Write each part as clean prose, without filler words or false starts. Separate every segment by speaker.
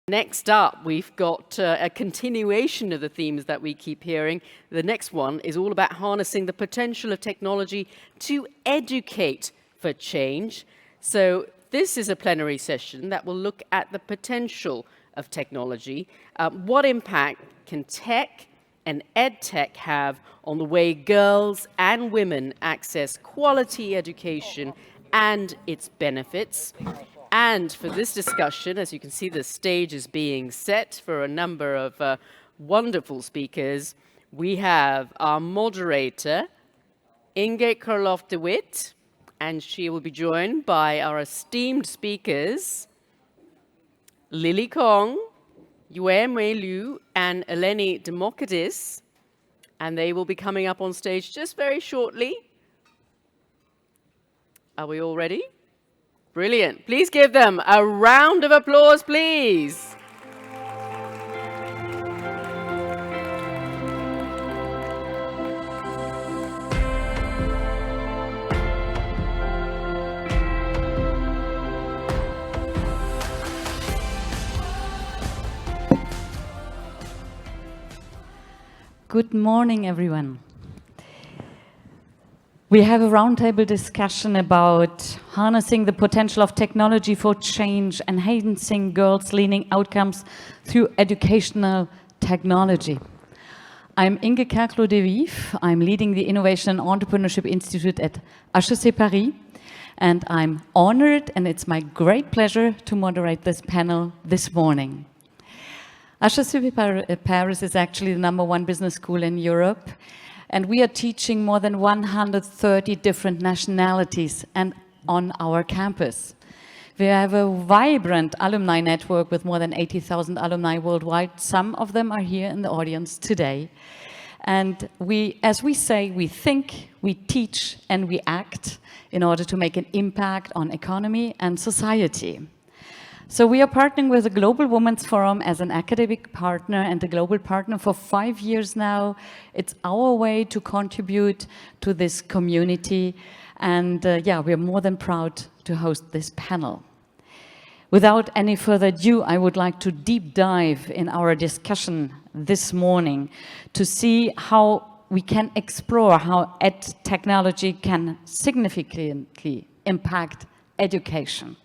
Speaker 1: Next up, we've got a continuation of the themes that we keep hearing. The next one is all about harnessing the potential of technology to educate for change. So this is a plenary session that will look at the potential of technology. What impact can tech and EdTech have on the way girls and women access quality education and its benefits? And for this discussion, as you can see, the stage is being set for a number of wonderful speakers. We have our moderator, Inge Kerkloh-Devif, and she will be joined by our esteemed speakers, Lily Kong, Yueh and Eleni Democratis, and they will be coming up on stage just very shortly. Are we all ready? Brilliant. Please give them a round of applause, please.
Speaker 2: Good morning, everyone. We have a roundtable discussion about harnessing the potential of technology for change, enhancing girls' learning outcomes through educational technology. I'm Inge Kerkloh-Devif. I'm leading the Innovation and Entrepreneurship Institute at HEC Paris, and I'm honored, and it's my great pleasure to moderate this panel this morning. HEC Paris is actually the #1 business school in Europe, and we are teaching more than 130 different nationalities and on our campus. We have a vibrant alumni network with more than 80,000 alumni worldwide. Some of them are here in the audience today. And as we say, we think, we teach, and we act in order to make an impact on economy and society. So we are partnering with the Global Women's Forum as an academic partner and a global partner for 5 years now. It's our way to contribute to this community. And we are more than proud to host this panel. Without any further ado, I would like to deep dive in our discussion this morning to see how we can explore how technology can significantly impact education.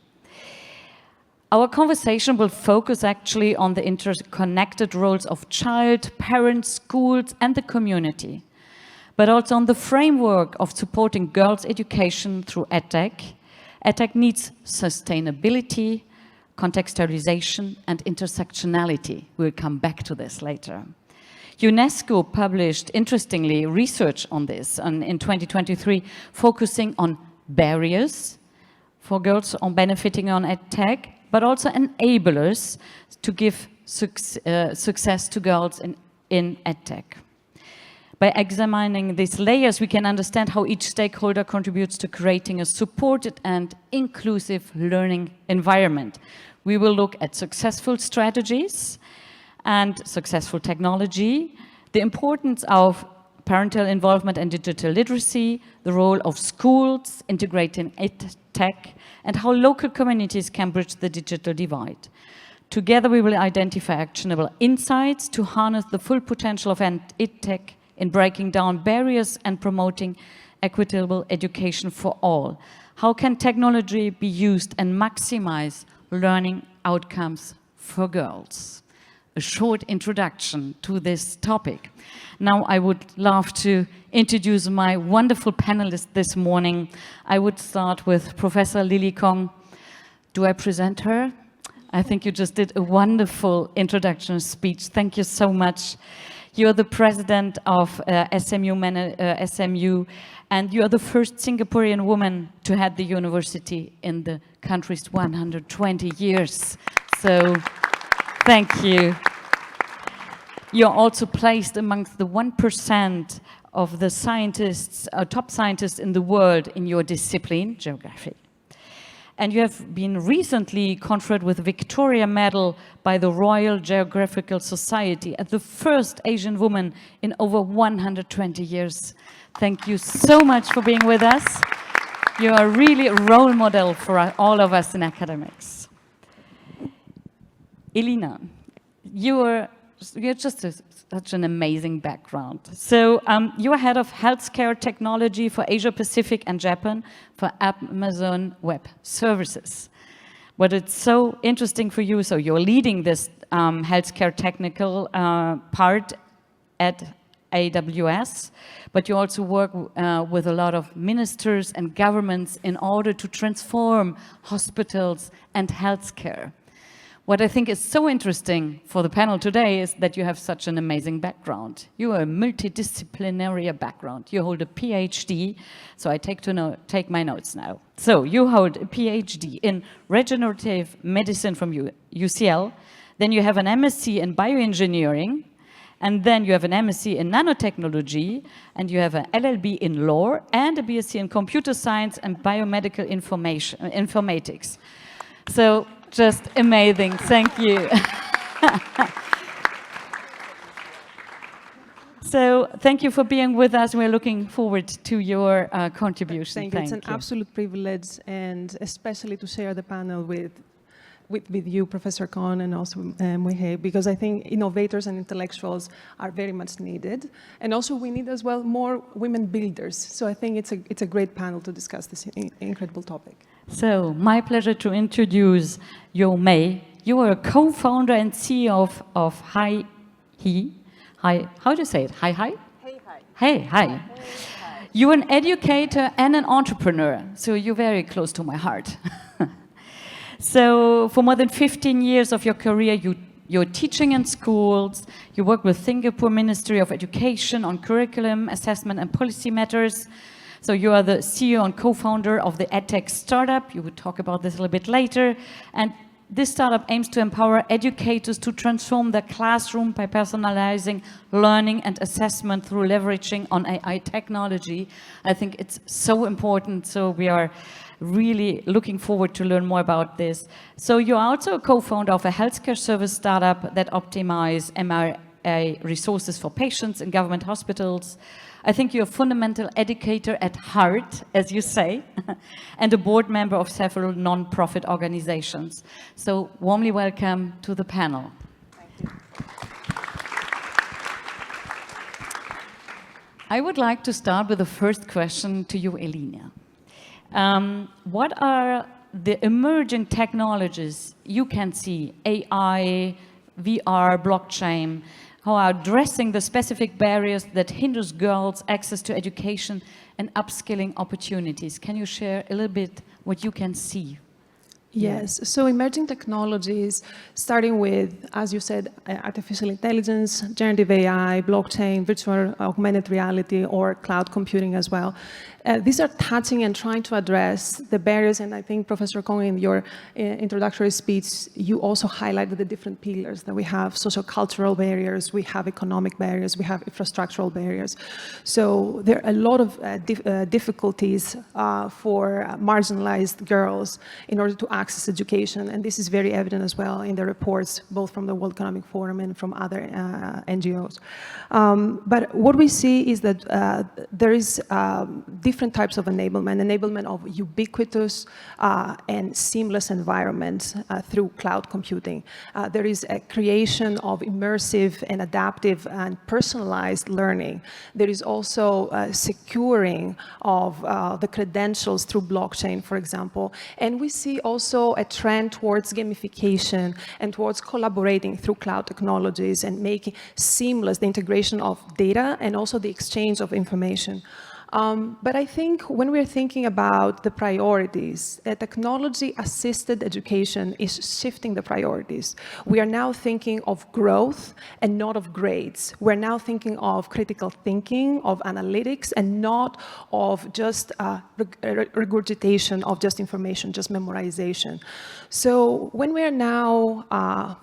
Speaker 2: Our conversation will focus actually on the interconnected roles of child, parents, schools, and the community, but also on the framework of supporting girls' education through EdTech. EdTech needs sustainability, contextualization, and intersectionality. We'll come back to this later. UNESCO published, interestingly, research on this in 2023, focusing on barriers for girls on benefiting on EdTech, but also enablers to give success to girls in EdTech. By examining these layers, we can understand how each stakeholder contributes to creating a supported and inclusive learning environment. We will look at successful strategies and successful technology, the importance of parental involvement and digital literacy, the role of schools integrating EdTech, and how local communities can bridge the digital divide. Together, we will identify actionable insights to harness the full potential of EdTech in breaking down barriers and promoting equitable education for all. How can technology be used and maximize learning outcomes for girls? A short introduction to this topic. Now I would love to introduce my wonderful panelists this morning. I would start with Professor Lily Kong. Do I present her? I think you just did a wonderful introduction speech. Thank you so much. You're the president of SMU, and you are the first Singaporean woman to head the university in the country's 120 years. So thank you. You're also placed amongst the 1% of the scientists, top scientists in the world in your discipline, geography. And you have been recently conferred with the Victoria Medal by the Royal Geographical Society as the first Asian woman in over 120 years. Thank you so much for being with us. You are really a role model for all of us in academics. Elina, you're just such an amazing background. So you are head of healthcare technology for Asia Pacific and Japan for Amazon Web Services. What it's so interesting for you, so you're leading this healthcare technical part at AWS, but you also work with a lot of ministers and governments in order to transform hospitals and healthcare. What I think is so interesting for the panel today is that you have such an amazing background. You are a multidisciplinary background. You hold a PhD, so I take my notes now. So you hold a PhD in regenerative medicine from UCL, then you have an MSc in bioengineering, and then you have an MSc in nanotechnology, and you have an LLB in law, and a BSc in computer science and biomedical informatics. So just amazing, thank you. So thank you for being with us. We're looking forward to your contribution.
Speaker 3: Thank you. It's an absolute privilege, and especially to share the panel with you, Professor Kohn, and also Yueh, because I think innovators and intellectuals are very much needed. And also we need as well more women builders. So I think it's a great panel to discuss this incredible topic.
Speaker 2: So my pleasure to introduce Yueh. You are a co-founder and CEO of HeyHi. How do you say it? HeyHi? HeyHi. HeyHi. You're an educator and an entrepreneur, so you're very close to my heart. So for more than 15 years of your career, you're teaching in schools, you work with Singapore Ministry of Education on curriculum, assessment and policy matters. So you are the CEO and co-founder of the EdTech startup. You will talk about this a little bit later. And this startup aims to empower educators to transform the classroom by personalizing learning and assessment through leveraging on AI technology. I think it's so important, so we are really looking forward to learn more about this. So you're also a co-founder of a healthcare service startup that optimize MRI resources for patients in government hospitals. I think you're a fundamental educator at heart, as you say, and a board member of several non-profit organizations. So warmly welcome to the panel.
Speaker 3: Thank you.
Speaker 2: I would like to start with the first question to you, Elina. What are the emerging technologies you can see, AI, VR, blockchain, who are addressing the specific barriers that hinders girls' access to education and upskilling opportunities? Can you share a little bit what you can see?
Speaker 3: Yes, so emerging technologies, starting with, as you said, artificial intelligence, generative AI, blockchain, virtual augmented reality, or cloud computing as well. These are touching and trying to address the barriers, and I think, Professor Kohn, in your introductory speech, you also highlighted the different pillars that we have: social-cultural barriers, we have economic barriers, we have infrastructural barriers. So there are a lot of difficulties for marginalized girls in order to access education, and this is very evident as well in the reports, both from the World Economic Forum and from other NGOs. But what we see is that there is different types of enablement of ubiquitous and seamless environments through cloud computing. There is a creation of immersive and adaptive and personalized learning. There is also securing of the credentials through blockchain, for example. And we see also a trend towards gamification and towards collaborating through cloud technologies and making seamless the integration of data and also the exchange of information. But I think when we're thinking about the priorities, technology-assisted education is shifting the priorities. We are now thinking of growth and not of grades. We're now thinking of critical thinking, of analytics, and not of just regurgitation of just information, just memorization. So when we are now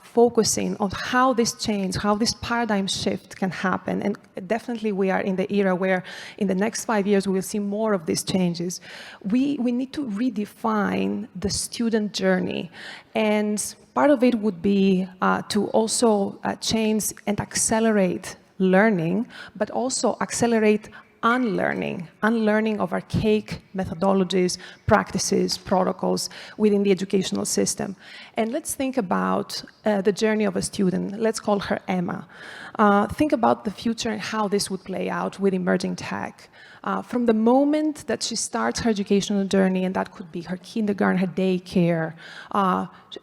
Speaker 3: focusing on how this change, how this paradigm shift can happen, and definitely we are in the era where in the next 5 years we will see more of these changes, we need to redefine the student journey. And part of it would be to also change and accelerate learning, but also accelerate unlearning of archaic methodologies, practices, protocols within the educational system. And let's think about the journey of a student. Let's call her Emma. Think about the future and how this would play out with emerging tech. From the moment that she starts her educational journey, and that could be her kindergarten, her daycare,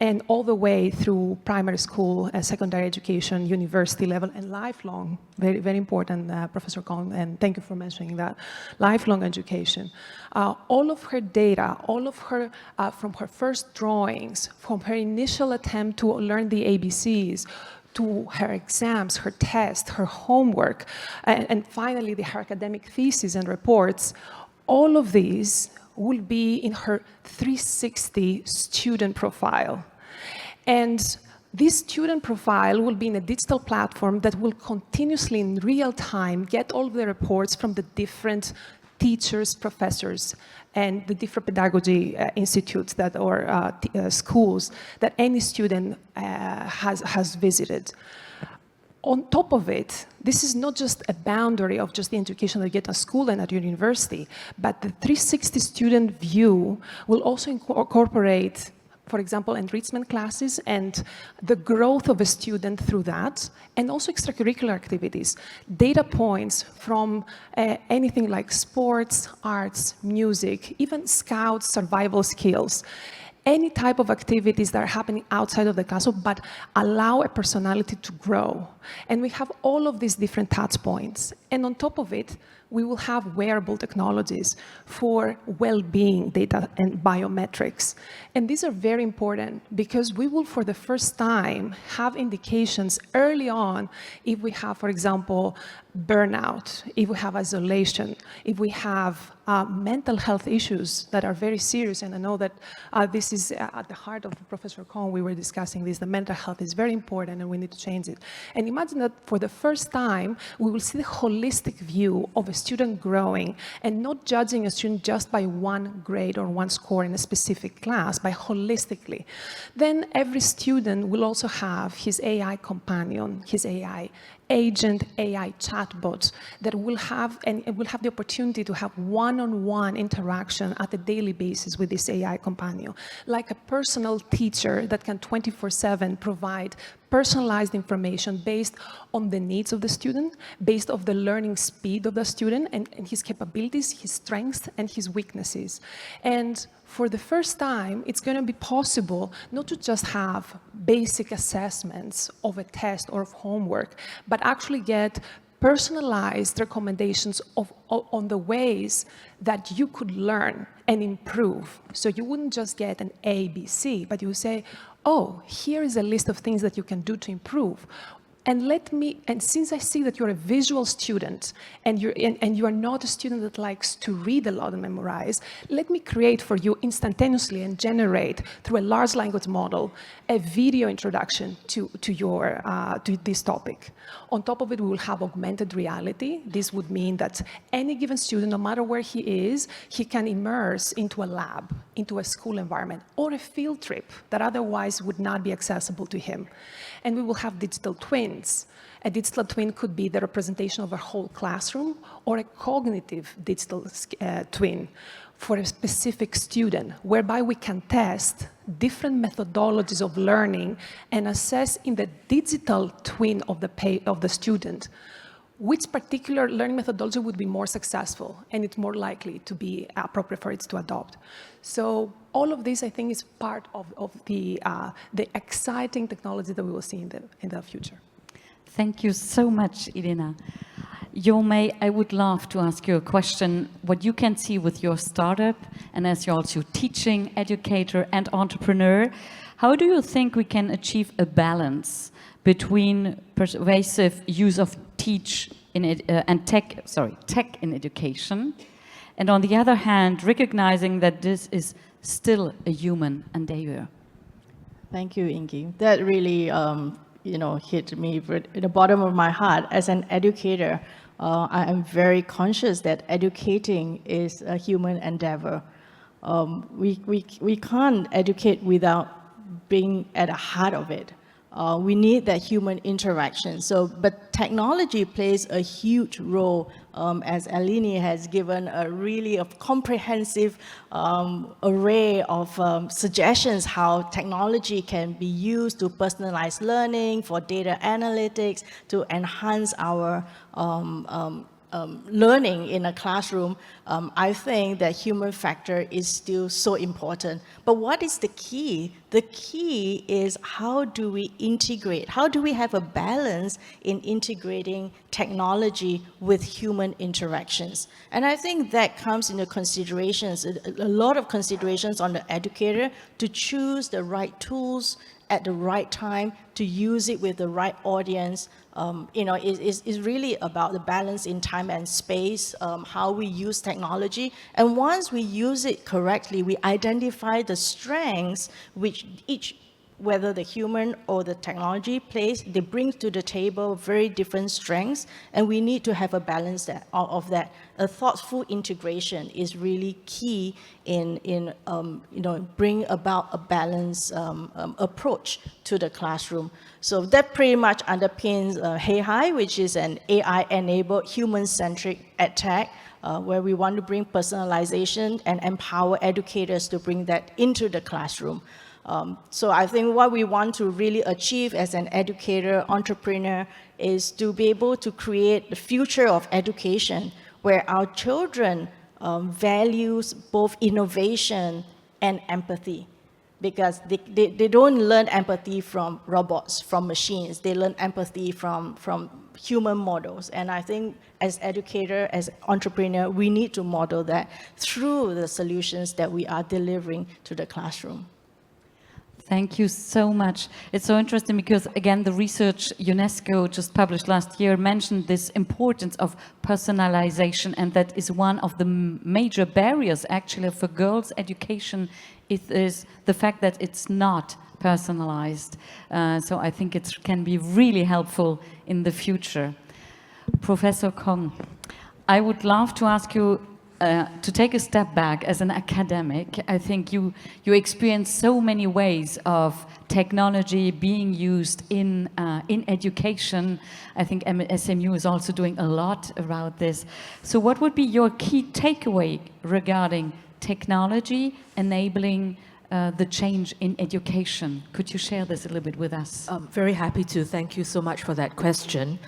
Speaker 3: and all the way through primary school, secondary education, university level, and lifelong, very, very important, Professor Kohn, and thank you for mentioning that, lifelong education. All of her data, all of her, from her first drawings, from her initial attempt to learn the ABCs, to her exams, her tests, her homework, and finally her academic thesis and reports, all of these will be in her 360 student profile. And this student profile will be in a digital platform that will continuously in real time get all of the reports from the different teachers, professors, and the different pedagogy institutes that, or schools that any student has visited. On top of it, this is not just a boundary of just the education that you get at school and at your university, but the 360 student view will also incorporate, for example, enrichment classes and the growth of a student through that, and also extracurricular activities, data points from anything like sports, arts, music, even scouts, survival skills, any type of activities that are happening outside of the classroom, but allow a personality to grow. And we have all of these different touch points. And on top of it, we will have wearable technologies for well-being data and biometrics. And these are very important because we will, for the first time, have indications early on if we have, for example, burnout, if we have isolation, if we have mental health issues that are very serious. And I know that this is at the heart of Professor Kohn. We were discussing this. The mental health is very important and we need to change it. And imagine that for the first time, we will see the holistic view of a student growing and not judging a student just by one grade or one score in a specific class, but holistically. Then every student will also have his AI companion, his AI agent, AI chatbot that will have, and it will have the opportunity to have one-on-one interaction at a daily basis with this AI companion, like a personal teacher that can 24/7 provide personalized information based on the needs of the student, based on the learning speed of the student and his capabilities, his strengths, and his weaknesses. And for the first time, it's going to be possible not to just have basic assessments of a test or of homework, but actually get personalized recommendations on the ways that you could learn and improve. So you wouldn't just get an A, B, C, but you would say, oh, here is a list of things that you can do to improve. And since I see that you're a visual student and you are not a student that likes to read a lot and memorize, let me create for you instantaneously and generate through a large language model a video introduction to this topic. On top of it, we will have augmented reality. This would mean that any given student, no matter where he is, he can immerse into a lab, into a school environment, or a field trip that otherwise would not be accessible to him. And we will have digital twins. A digital twin could be the representation of a whole classroom or a cognitive digital twin for a specific student, whereby we can test different methodologies of learning and assess in the digital twin of the student which particular learning methodology would be more successful and it's more likely to be appropriate for it to adopt. So all of this, I think, is part of the exciting technology that we will see in the future.
Speaker 2: Thank you so much, Irina. Yueh, I would love to ask you a question. What you can see with your startup, and as you're also teaching, educator, and entrepreneur, how do you think we can achieve a balance between pervasive use of tech in education, and on the other hand, recognizing that this is still a human endeavor?
Speaker 4: Thank you, Inge. That really hit me at the bottom of my heart. As an educator, I am very conscious that educating is a human endeavor. We can't educate without being at the heart of it. We need that human interaction. So, but technology plays a huge role, as Aline has given a really comprehensive array of suggestions how technology can be used to personalize learning, for data analytics, to enhance our learning in a classroom. I think that human factor is still so important. But what is the key? The key is how do we integrate? How do we have a balance in integrating technology with human interactions? And I think that comes into considerations, a lot of considerations on the educator to choose the right tools at the right time, to use it with the right audience. Is really about the balance in time and space, how we use technology. And once we use it correctly, we identify the strengths which each, whether the human or the technology plays, they bring to the table very different strengths, and we need to have a balance of that. A thoughtful integration is really key in bring about a balanced approach to the classroom. So that pretty much underpins HeyHi, which is an AI-enabled human-centric EdTech, where we want to bring personalization and empower educators to bring that into the classroom. So I think what we want to really achieve as an educator, entrepreneur, is to be able to create the future of education where our children values both innovation and empathy. Because they don't learn empathy from robots, from machines. They learn empathy from human models. And I think as educator, as entrepreneur, we need to model that through the solutions that we are delivering to the classroom.
Speaker 2: Thank you so much. It's so interesting because, again, the research UNESCO just published last year mentioned this importance of personalization, and that is one of the major barriers, actually, for girls' education. It is the fact that it's not personalized. So I think it can be really helpful in the future. Professor Kong, I would love to ask you to take a step back as an academic. I think you experience so many ways of technology being used in education. I think SMU is also doing a lot around this. So what would be your key takeaway regarding technology enabling the change in education? Could you share this a little bit with us?
Speaker 5: Very happy to. Thank you so much for that question.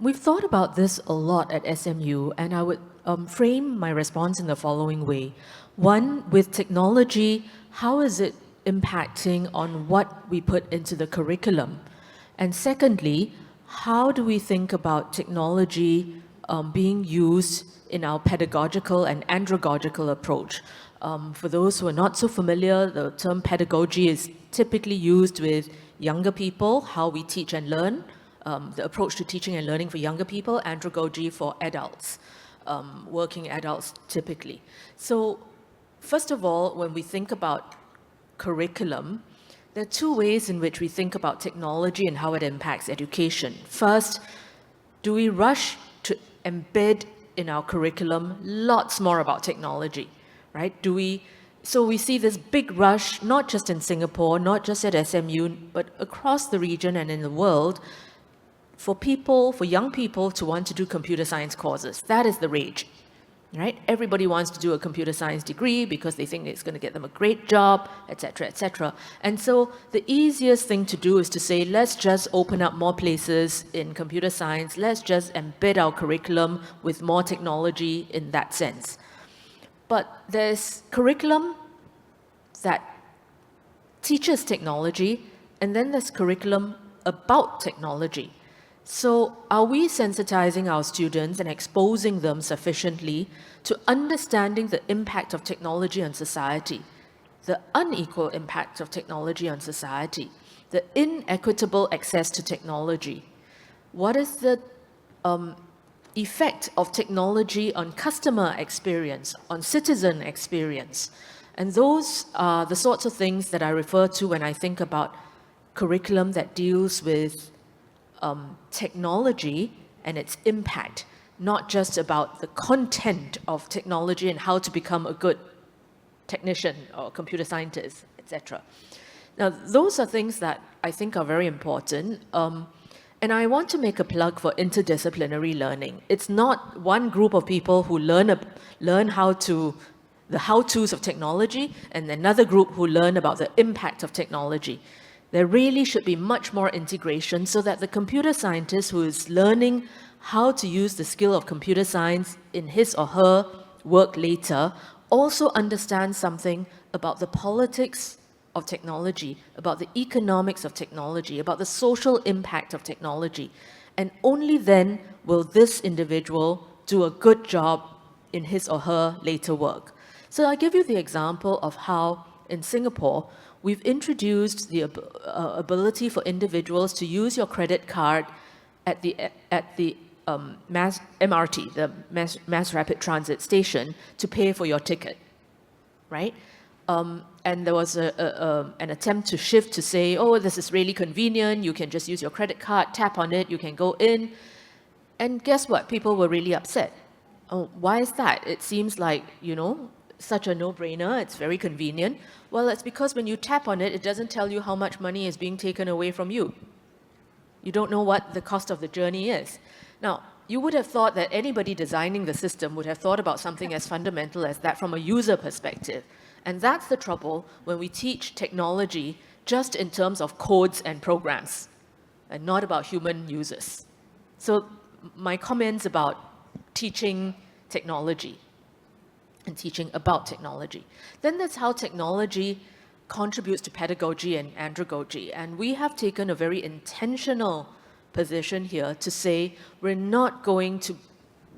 Speaker 5: We've thought about this a lot at SMU, and I would frame my response in the following way. One, with technology, how is it impacting on what we put into the curriculum? And secondly, how do we think about technology being used in our pedagogical and andragogical approach? For those who are not so familiar, the term pedagogy is typically used with younger people, how we teach and learn, the approach to teaching and learning for younger people, andragogy for adults, working adults typically. So first of all, when we think about curriculum, there are two ways in which we think about technology and how it impacts education. First, do we rush to embed in our curriculum lots more about technology, right? So we see this big rush, not just in Singapore, not just at SMU, but across the region and in the world, for young people to want to do computer science courses. That is the rage, right? Everybody wants to do a computer science degree because they think it's going to get them a great job, etc., etc. And so the easiest thing to do is to say, let's just open up more places in computer science. Let's just embed our curriculum with more technology in that sense. But there's curriculum that teaches technology, and then there's curriculum about technology. So are we sensitizing our students and exposing them sufficiently to understanding the impact of technology on society, the unequal impact of technology on society, the inequitable access to technology? What is the effect of technology on customer experience, on citizen experience? And those are the sorts of things that I refer to when I think about curriculum that deals with technology and its impact, not just about the content of technology and how to become a good technician or computer scientist, etc. Now, those are things that I think are very important. And I want to make a plug for interdisciplinary learning. It's not one group of people who learn the how-tos of technology and another group who learn about the impact of technology. There really should be much more integration so that the computer scientist who is learning how to use the skill of computer science in his or her work later also understands something about the politics of technology, about the economics of technology, about the social impact of technology. And only then will this individual do a good job in his or her later work. So I'll give you the example of how in Singapore, we've introduced the ability for individuals to use your credit card at the MRT, the mass rapid transit station, to pay for your ticket, right? And there was an attempt to shift to say, oh, this is really convenient, you can just use your credit card, tap on it, you can go in. And guess what? People were really upset. Oh, why is that? It seems like, you know, such a no-brainer, it's very convenient. Well, it's because when you tap on it, it doesn't tell you how much money is being taken away from you. You don't know what the cost of the journey is. Now, you would have thought that anybody designing the system would have thought about something as fundamental as that from a user perspective. And that's the trouble when we teach technology just in terms of codes and programs, and not about human users. So my comments about teaching technology and teaching about technology. Then that's how technology contributes to pedagogy and andragogy. And we have taken a very intentional position here to say we're not going to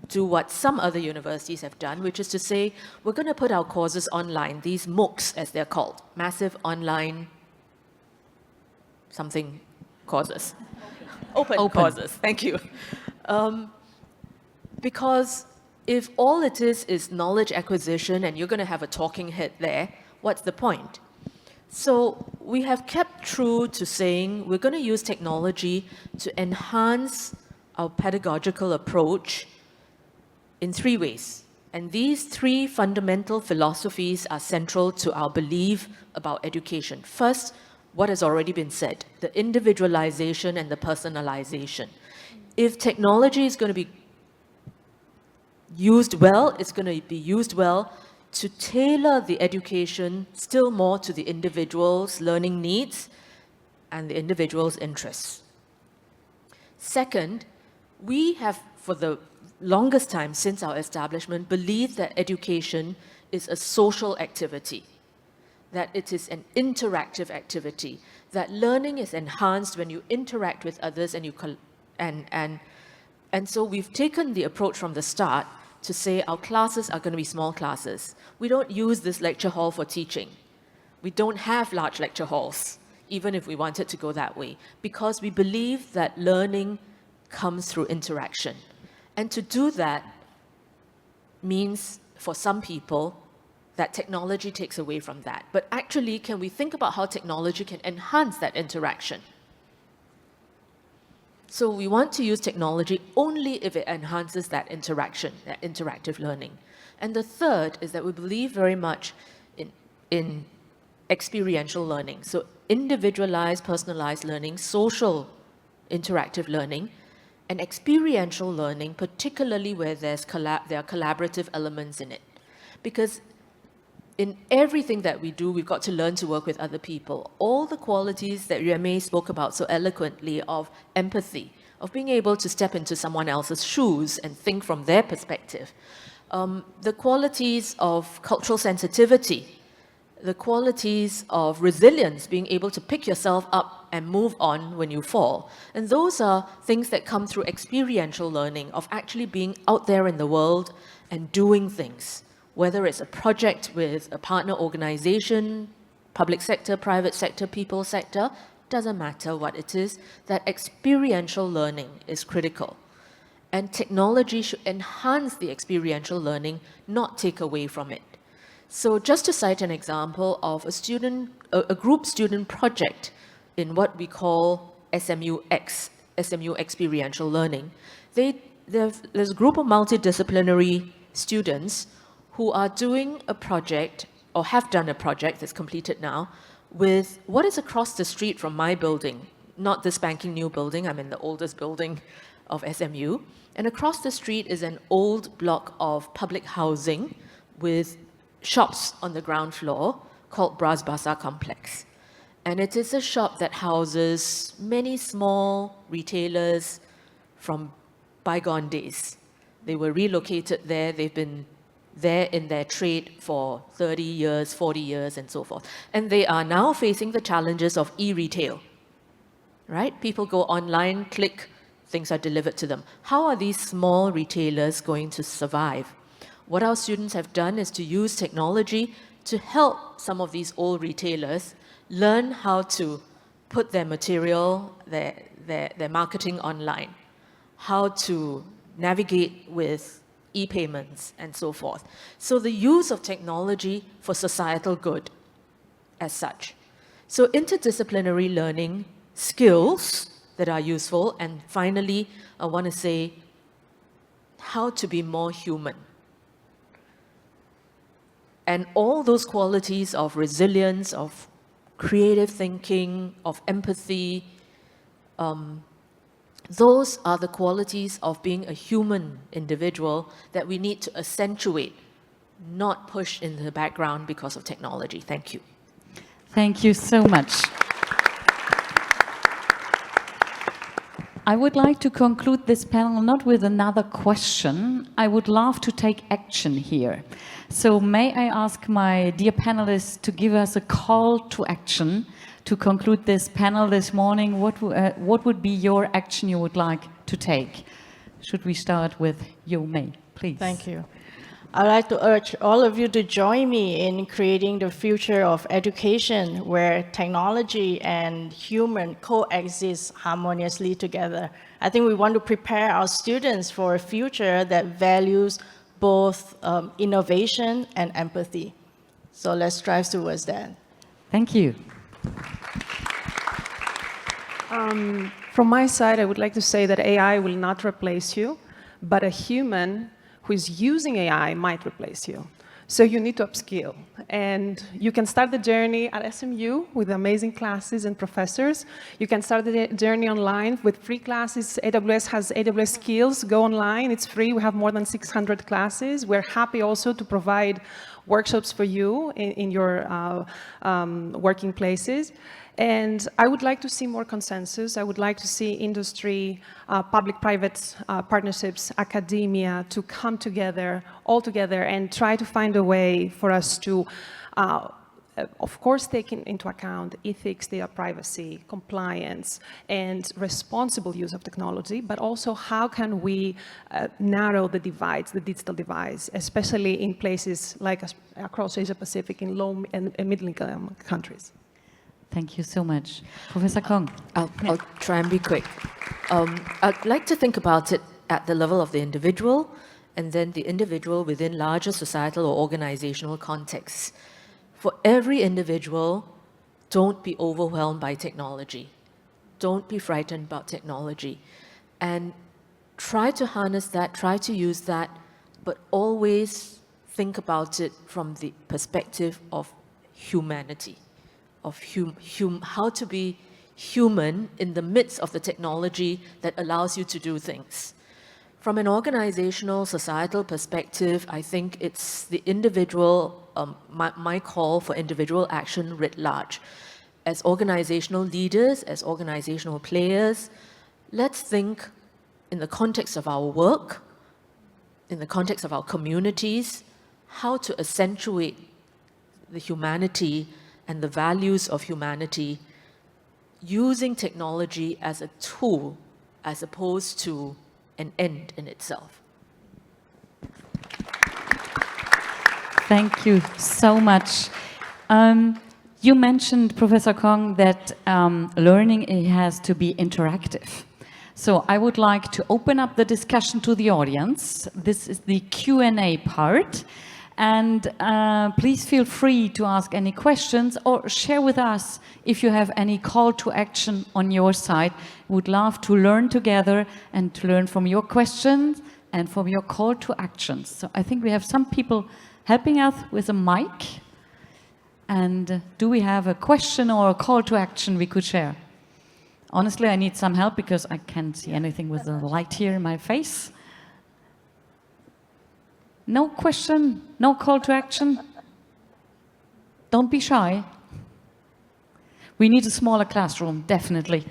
Speaker 5: do what some other universities have done, which is to say we're going to put our courses online, these MOOCs as they're called, massive online something courses. Open courses, thank you. Because if all it is knowledge acquisition and you're going to have a talking head there, what's the point? So we have kept true to saying we're going to use technology to enhance our pedagogical approach in 3 ways. And these 3 fundamental philosophies are central to our belief about education. First, what has already been said, the individualization and the personalization. If technology is going to be used well, it's going to be used well to tailor the education still more to the individual's learning needs and the individual's interests. Second, we have, for the longest time since our establishment, believed that education is a social activity, that it is an interactive activity, that learning is enhanced when you interact with others and so we've taken the approach from the start to say our classes are going to be small classes. We don't use this lecture hall for teaching. We don't have large lecture halls, even if we wanted to go that way, because we believe that learning comes through interaction. And to do that means, for some people, that technology takes away from that. But actually, can we think about how technology can enhance that interaction? So we want to use technology only if it enhances that interaction, that interactive learning. And the third is that we believe very much in experiential learning. So individualized, personalized learning, social interactive learning, and experiential learning, particularly where there are collaborative elements in it. Because in everything that we do, we've got to learn to work with other people. All the qualities that Yueh spoke about so eloquently of empathy, of being able to step into someone else's shoes and think from their perspective. The qualities of cultural sensitivity, the qualities of resilience, being able to pick yourself up and move on when you fall. And those are things that come through experiential learning, of actually being out there in the world and doing things. Whether it's a project with a partner organization, public sector, private sector, people sector, doesn't matter what it is, that experiential learning is critical. And technology should enhance the experiential learning, not take away from it. So just to cite an example of a group student project in what we call SMUX, SMU Experiential Learning, there's a group of multidisciplinary students who are doing a project, or have done a project that's completed now, with what is across the street from my building, not this spanking new building, I'm in the oldest building of SMU, and across the street is an old block of public housing with shops on the ground floor called Bras Basah Complex. And it is a shop that houses many small retailers from bygone days. They were relocated there, they've been there in their trade for 30 years, 40 years, and so forth. And they are now facing the challenges of e-retail, right? People go online, click, things are delivered to them. How are these small retailers going to survive? What our students have done is to use technology to help some of these old retailers learn how to put their material, their marketing online, how to navigate with e-payments and so forth. So the use of technology for societal good as such. So interdisciplinary learning, skills that are useful, and finally, I want to say how to be more human. And all those qualities of resilience, of creative thinking, of empathy, those are the qualities of being a human individual that we need to accentuate, not push into the background because of technology. Thank you.
Speaker 2: Thank you so much. I would like to conclude this panel not with another question. I would love to take action here. So may I ask my dear panelists to give us a call to action to conclude this panel this morning? What would be your action you would like to take? Should we start with Yueh, please?
Speaker 4: Thank you. I'd like to urge all of you to join me in creating the future of education where technology and human coexist harmoniously together. I think we want to prepare our students for a future that values both innovation and empathy. So let's strive towards that.
Speaker 2: Thank you.
Speaker 3: From my side, I would like to say that AI will not replace you, but a human who is using AI might replace you. So you need to upskill. And you can start the journey at SMU with amazing classes and professors. You can start the journey online with free classes. AWS has AWS Skills. Go online. It's free. We have more than 600 classes. We're happy also to provide workshops for you in your working places. And I would like to see more consensus. I would like to see industry, public-private partnerships, academia to come together, all together, and try to find a way for us to, of course, take into account ethics, data privacy, compliance, and responsible use of technology, but also how can we narrow the divides, the digital divides, especially in places like across Asia-Pacific, in low and middle-income countries.
Speaker 2: Thank you so much. Professor Kong.
Speaker 5: I'll try and be quick. I'd like to think about it at the level of the individual, and then the individual within larger societal or organizational contexts. For every individual, don't be overwhelmed by technology. Don't be frightened about technology. And try to harness that, try to use that, but always think about it from the perspective of humanity. Of how to be human in the midst of the technology that allows you to do things. From an organizational, societal perspective, I think it's the individual, my call for individual action writ large. As organizational leaders, as organizational players, let's think in the context of our work, in the context of our communities, how to accentuate the humanity and the values of humanity using technology as a tool as opposed to an end in itself.
Speaker 2: Thank you so much. You mentioned, Professor Kong, that learning has to be interactive. So I would like to open up the discussion to the audience. This is the Q&A part. And please feel free to ask any questions or share with us if you have any call to action on your side. We would love to learn together and to learn from your questions and from your call to actions. So I think we have some people helping us with a mic. And do we have a question or a call to action we could share? Honestly, I need some help because I can't see anything with the light here in my face. No question, no call to action. Don't be shy. We need a smaller classroom, definitely.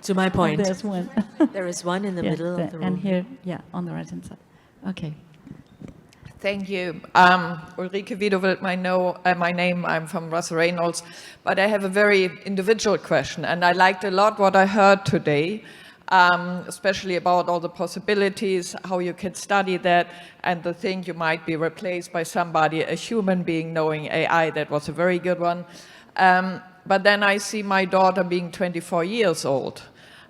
Speaker 5: To my point,
Speaker 2: There's one.
Speaker 5: there is one in the middle of the room.
Speaker 2: And here, yeah, on the right-hand side. Okay.
Speaker 6: Thank you. Ulrike Wiedewild, my name, I'm from Russell Reynolds, but I have a very individual question, and I liked a lot what I heard today, especially about all the possibilities, how you can study that, and the thing you might be replaced by somebody, a human being knowing AI. That was a very good one. But then I see my daughter being 24 years old,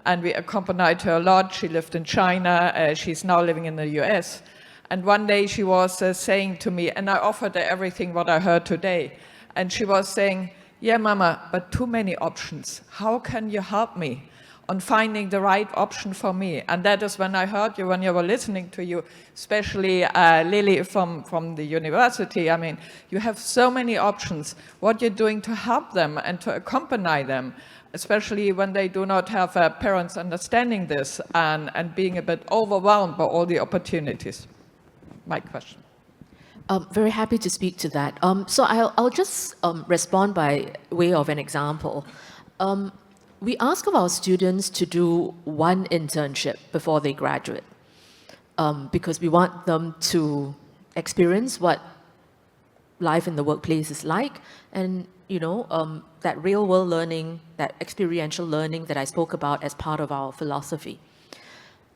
Speaker 6: and we accompanied her a lot. She lived in China. She's now living in the US. And one day she was saying to me, and I offered her everything what I heard today, and she was saying, yeah, Mama, but too many options. How can you help me on finding the right option for me? And that is when I heard you, when you were listening to you, especially Lily from the university. I mean, you have so many options. What you're doing to help them and to accompany them, especially when they do not have parents understanding this and being a bit overwhelmed by all the opportunities. My question.
Speaker 5: Very happy to speak to that. So I'll just respond by way of an example. We ask of our students to do one internship before they graduate because we want them to experience what life in the workplace is like, and that real world learning, that experiential learning that I spoke about as part of our philosophy.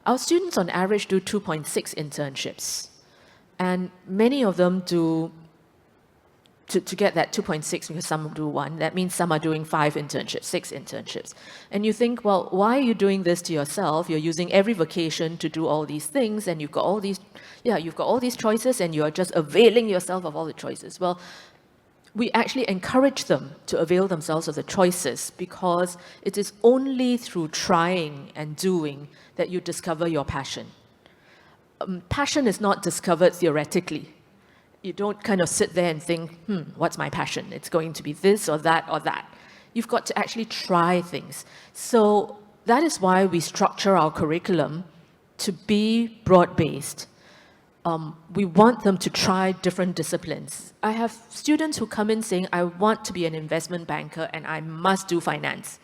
Speaker 5: Our students on average do 2.6 internships. And many of them do, to get that 2.6, because some do one, that means some are doing 5 internships, 6 internships. And you think, well, why are you doing this to yourself? You're using every vacation to do all these things, and you've got all these choices, and you're just availing yourself of all the choices. Well, we actually encourage them to avail themselves of the choices because it is only through trying and doing that you discover your passion. Passion is not discovered theoretically. You don't kind of sit there and think, what's my passion? It's going to be this or that or that. You've got to actually try things. So that is why we structure our curriculum to be broad-based. We want them to try different disciplines. I have students who come in saying, I want to be an investment banker and I must do finance.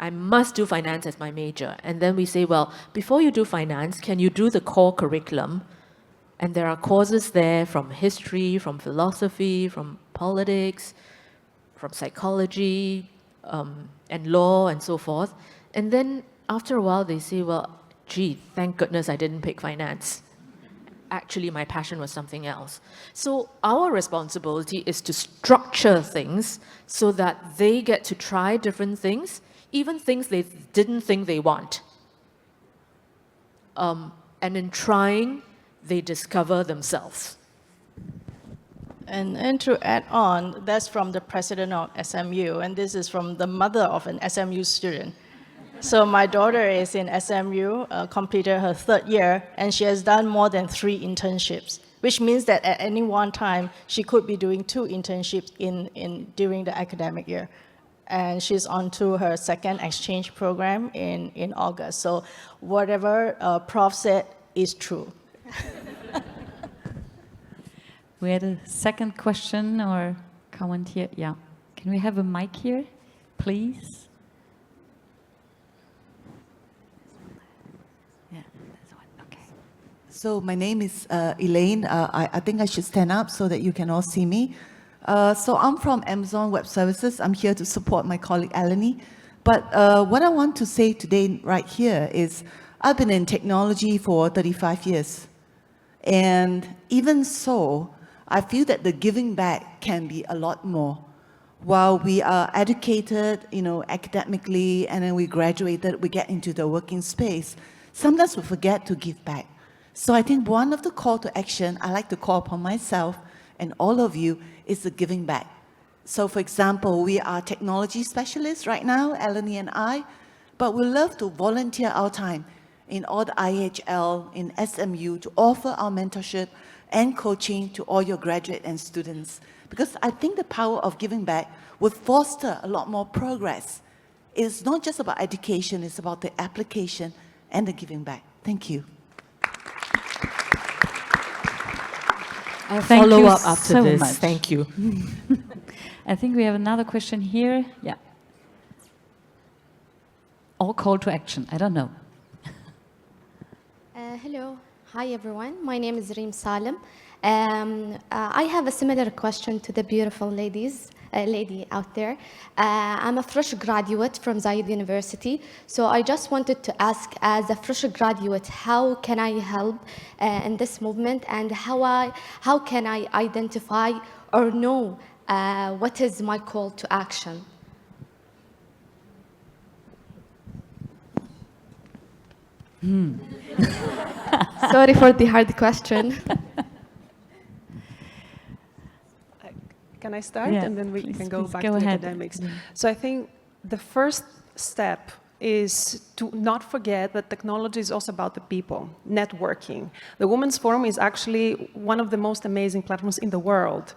Speaker 5: I must do finance as my major. And then we say, well, before you do finance, can you do the core curriculum? And there are courses there from history, from philosophy, from politics, from psychology, and law, and so forth. And then after a while, they say, well, gee, thank goodness I didn't pick finance. Actually, my passion was something else. So our responsibility is to structure things so that they get to try different things, even things they didn't think they want. And in trying, they discover themselves.
Speaker 4: And to add on, that's from the president of SMU, and this is from the mother of an SMU student. So my daughter is in SMU, completed her 3rd year, and she has done more than 3 internships, which means that at any one time, she could be doing 2 internships during the academic year. And she's on to her 2nd exchange program in August. So whatever Prof said is true.
Speaker 2: We had a second question or comment here. Yeah. Can we have a mic here, please? Yeah, that's one. Okay.
Speaker 7: So my name is Elaine. I think I should stand up so that you can all see me. So I'm from Amazon Web Services. I'm here to support my colleague Eleni. But what I want to say today right here is I've been in technology for 35 years. And even so, I feel that the giving back can be a lot more. While we are educated, academically, and then we graduated, we get into the working space, sometimes we forget to give back. So I think one of the call to action I like to call upon myself and all of you is the giving back. So for example, we are technology specialists right now, Eleni and I, but we love to volunteer our time in all the IHL, in SMU, to offer our mentorship and coaching to all your graduate and students. Because I think the power of giving back would foster a lot more progress. It's not just about education, it's about the application and the giving back. Thank you.
Speaker 5: I'll
Speaker 2: Thank
Speaker 5: follow
Speaker 2: you
Speaker 5: up after
Speaker 2: so
Speaker 5: this.
Speaker 2: much.
Speaker 5: Thank you.
Speaker 2: I think we have another question here. Yeah. Or call to action. I don't know.
Speaker 8: Hello. Hi, everyone. My name is Reem Salem. I have a similar question to the beautiful lady out there. I'm a fresh graduate from Zayed University, so I just wanted to ask, as a fresh graduate, how can I help in this movement, and how can I identify or know what is my call to action? Sorry for the hard question.
Speaker 3: Can I start?
Speaker 2: Yeah,
Speaker 3: And then we
Speaker 2: please,
Speaker 3: can go
Speaker 2: please
Speaker 3: back
Speaker 2: go
Speaker 3: to
Speaker 2: ahead.
Speaker 3: academics. So I think the first step is to not forget that technology is also about the people, networking. The Women's Forum is actually one of the most amazing platforms in the world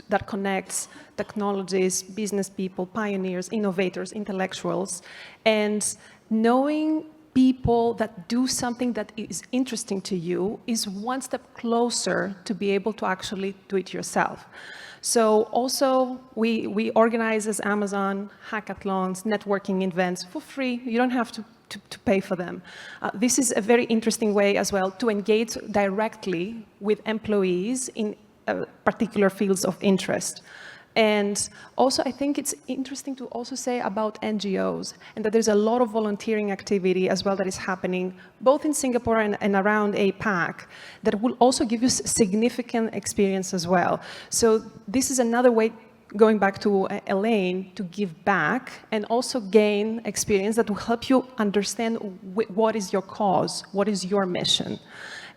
Speaker 3: that connects technologies, business people, pioneers, innovators, intellectuals, and knowing people that do something that is interesting to you is one step closer to be able to actually do it yourself. So also, we organize as Amazon hackathons, networking events for free. You don't have to pay for them. This is a very interesting way as well to engage directly with employees in particular fields of interest. And also, I think it's interesting to also say about NGOs, and that there's a lot of volunteering activity as well that is happening, both in Singapore and around APAC, that will also give you significant experience as well. So this is another way, going back to Elaine, to give back and also gain experience that will help you understand what is your cause, what is your mission.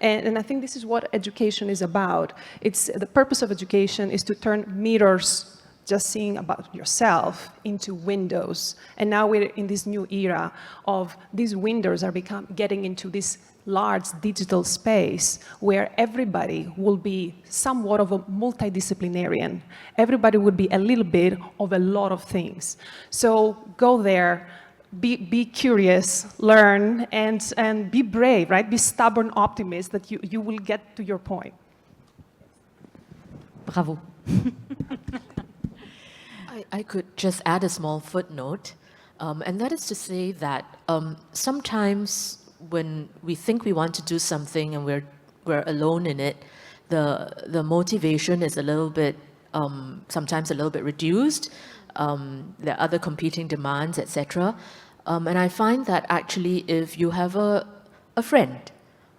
Speaker 3: And I think this is what education is about. The purpose of education is to turn mirrors, just seeing about yourself, into windows. And now we're in this new era of these windows are getting into this large digital space where everybody will be somewhat of a multidisciplinarian. Everybody would be a little bit of a lot of things. So go there. Be curious, learn, and be brave, right? Be stubborn optimist that you will get to your point.
Speaker 2: Bravo.
Speaker 5: I could just add a small footnote, and that is to say that sometimes when we think we want to do something and we're alone in it, the motivation is a little bit, sometimes a little bit reduced. There are other competing demands, etc. And I find that actually if you have a friend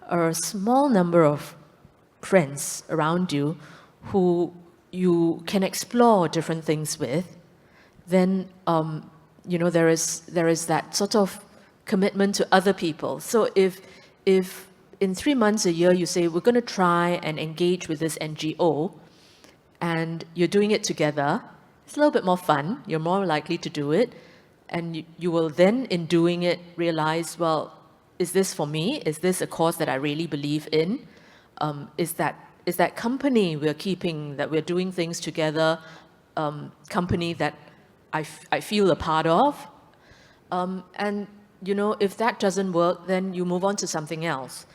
Speaker 5: or a small number of friends around you who you can explore different things with, then you know, there is that sort of commitment to other people. So if in 3 months, a year, you say, we're going to try and engage with this NGO, and you're doing it together, it's a little bit more fun, you're more likely to do it, and you will then, in doing it, realize, well, is this for me? Is this a cause that I really believe in? Is that company we're keeping, that we're doing things together, company that I feel a part of? And you know, if that doesn't work, then you move on to something else.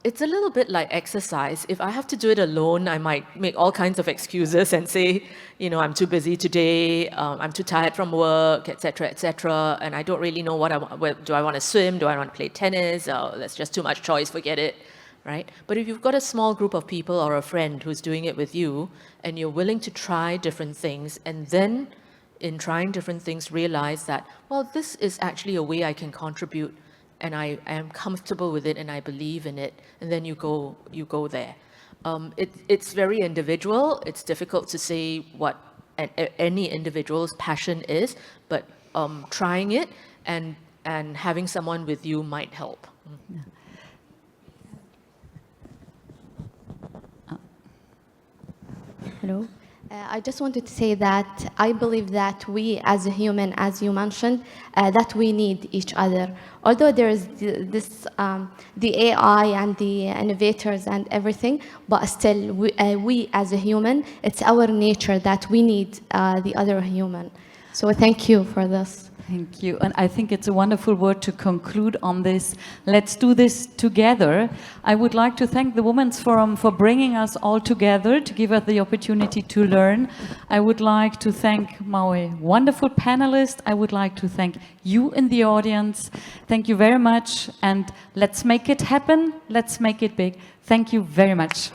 Speaker 5: It's a little bit like exercise. If I have to do it alone, I might make all kinds of excuses and say, you know, I'm too busy today, I'm too tired from work, etc., and I don't really know what I want. Do I want to swim? Do I want to play tennis? Oh, that's just too much choice, forget it, right? But if you've got a small group of people or a friend who's doing it with you, and you're willing to try different things, and then in trying different things realize that, well, this is actually a way I can contribute, and I am comfortable with it and I believe in it, and then you go there. It's very individual. It's difficult to say what any individual's passion is, but trying it and having someone with you might help.
Speaker 8: Hello. I just wanted to say that I believe that we as a human, as you mentioned, that we need each other. Although there is the AI and the innovators and everything, but still we as a human, it's our nature that we need the other human. So thank you for this.
Speaker 2: Thank you. And I think it's a wonderful word to conclude on this. Let's do this together. I would like to thank the Women's Forum for bringing us all together to give us the opportunity to learn. I would like to thank my wonderful panelists. I would like to thank you in the audience. Thank you very much. And let's make it happen. Let's make it big. Thank you very much.